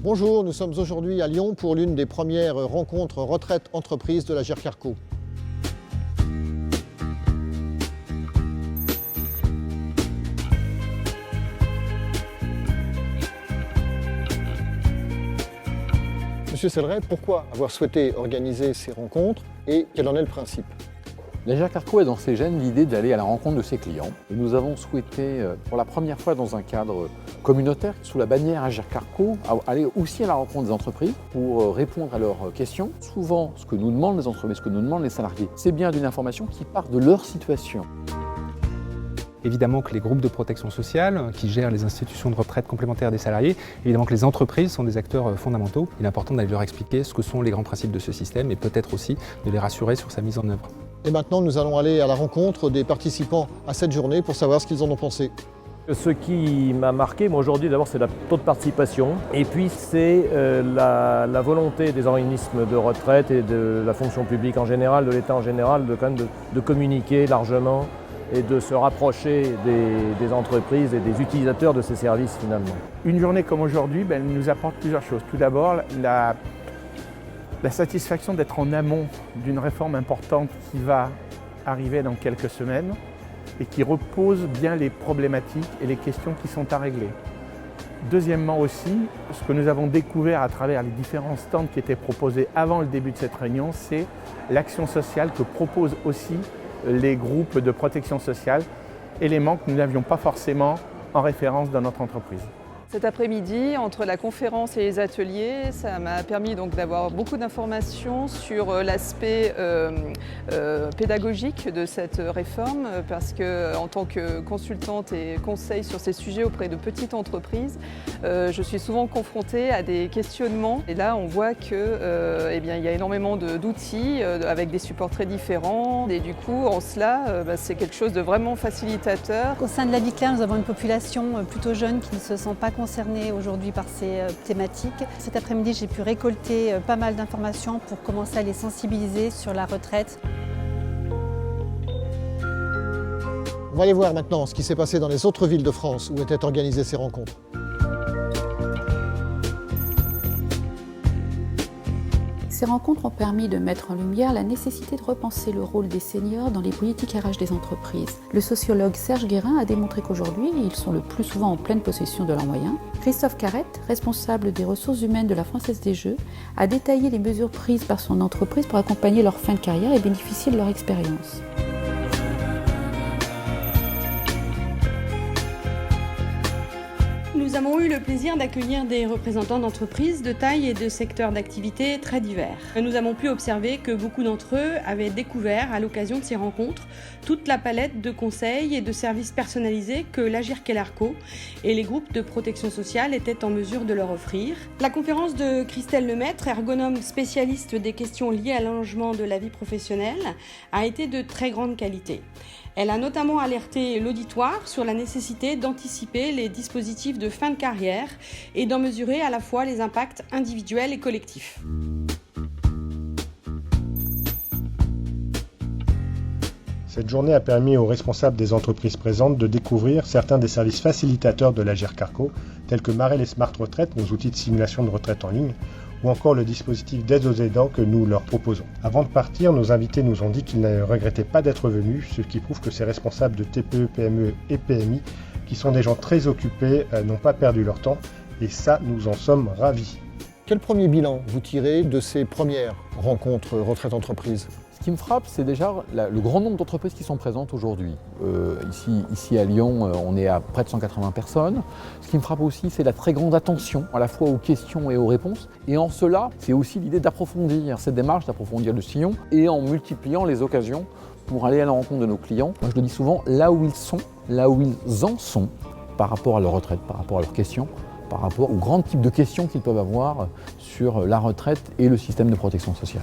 Bonjour, nous sommes aujourd'hui à Lyon pour l'une des premières rencontres retraite-entreprise de l'Agirc Arrco. Monsieur Selleret, pourquoi avoir souhaité organiser ces rencontres et quel en est le principe? L'Agirc Arrco a dans ses gènes l'idée d'aller à la rencontre de ses clients. Et nous avons souhaité, pour la première fois dans un cadre communautaire, sous la bannière Agirc Arrco, aller aussi à la rencontre des entreprises pour répondre à leurs questions. Souvent, ce que nous demandent les entreprises, ce que nous demandent les salariés, c'est bien d'une information qui part de leur situation. Évidemment que les groupes de protection sociale qui gèrent les institutions de retraite complémentaires des salariés, évidemment que les entreprises sont des acteurs fondamentaux. Il est important d'aller leur expliquer ce que sont les grands principes de ce système et peut-être aussi de les rassurer sur sa mise en œuvre. Et maintenant, nous allons aller à la rencontre des participants à cette journée pour savoir ce qu'ils en ont pensé. Ce qui m'a marqué, moi aujourd'hui, d'abord, c'est le taux de participation. Et puis, c'est la volonté des organismes de retraite et de la fonction publique en général, de l'État en général, de communiquer largement et de se rapprocher des entreprises et des utilisateurs de ces services finalement. Une journée comme aujourd'hui, elle nous apporte plusieurs choses. Tout d'abord, la satisfaction d'être en amont d'une réforme importante qui va arriver dans quelques semaines et qui repose bien les problématiques et les questions qui sont à régler. Deuxièmement aussi, ce que nous avons découvert à travers les différents stands qui étaient proposés avant le début de cette réunion, c'est l'action sociale que proposent aussi les groupes de protection sociale, éléments que nous n'avions pas forcément en référence dans notre entreprise. Cet après-midi, entre la conférence et les ateliers, ça m'a permis donc d'avoir beaucoup d'informations sur l'aspect pédagogique de cette réforme, parce que en tant que consultante et conseil sur ces sujets auprès de petites entreprises, je suis souvent confrontée à des questionnements. Et là, on voit que, il y a énormément d'outils avec des supports très différents. Et du coup, en cela, c'est quelque chose de vraiment facilitateur. Au sein de l'Habiclair, nous avons une population plutôt jeune qui ne se sent pas concernés aujourd'hui par ces thématiques. Cet après-midi, j'ai pu récolter pas mal d'informations pour commencer à les sensibiliser sur la retraite. On va aller voir maintenant ce qui s'est passé dans les autres villes de France où étaient organisées ces rencontres. Ces rencontres ont permis de mettre en lumière la nécessité de repenser le rôle des seniors dans les politiques RH des entreprises. Le sociologue Serge Guérin a démontré qu'aujourd'hui, ils sont le plus souvent en pleine possession de leurs moyens. Christophe Carrette, responsable des ressources humaines de la Française des Jeux, a détaillé les mesures prises par son entreprise pour accompagner leur fin de carrière et bénéficier de leur expérience. Nous avons eu le plaisir d'accueillir des représentants d'entreprises de taille et de secteurs d'activité très divers. Nous avons pu observer que beaucoup d'entre eux avaient découvert à l'occasion de ces rencontres toute la palette de conseils et de services personnalisés que l'Agirc Arrco et les groupes de protection sociale étaient en mesure de leur offrir. La conférence de Christelle Lemaître, ergonome spécialiste des questions liées à l'allongement de la vie professionnelle, a été de très grande qualité. Elle a notamment alerté l'auditoire sur la nécessité d'anticiper les dispositifs de fin de carrière et d'en mesurer à la fois les impacts individuels et collectifs. Cette journée a permis aux responsables des entreprises présentes de découvrir certains des services facilitateurs de l'Agirc Arrco, tels que Marel et Smart Retraite, nos outils de simulation de retraite en ligne, ou encore le dispositif d'aide aux aidants que nous leur proposons. Avant de partir, nos invités nous ont dit qu'ils ne regrettaient pas d'être venus, ce qui prouve que ces responsables de TPE, PME et PMI, qui sont des gens très occupés, n'ont pas perdu leur temps, et ça, nous en sommes ravis. Quel premier bilan vous tirez de ces premières rencontres retraite-entreprise? Ce qui me frappe, c'est déjà le grand nombre d'entreprises qui sont présentes aujourd'hui. Ici à Lyon, on est à près de 180 personnes. Ce qui me frappe aussi, c'est la très grande attention à la fois aux questions et aux réponses. Et en cela, c'est aussi l'idée d'approfondir cette démarche, d'approfondir le sillon et en multipliant les occasions pour aller à la rencontre de nos clients. Moi, je le dis souvent, là où ils sont, là où ils en sont par rapport à leur retraite, par rapport à leurs questions, par rapport aux grands types de questions qu'ils peuvent avoir sur la retraite et le système de protection sociale.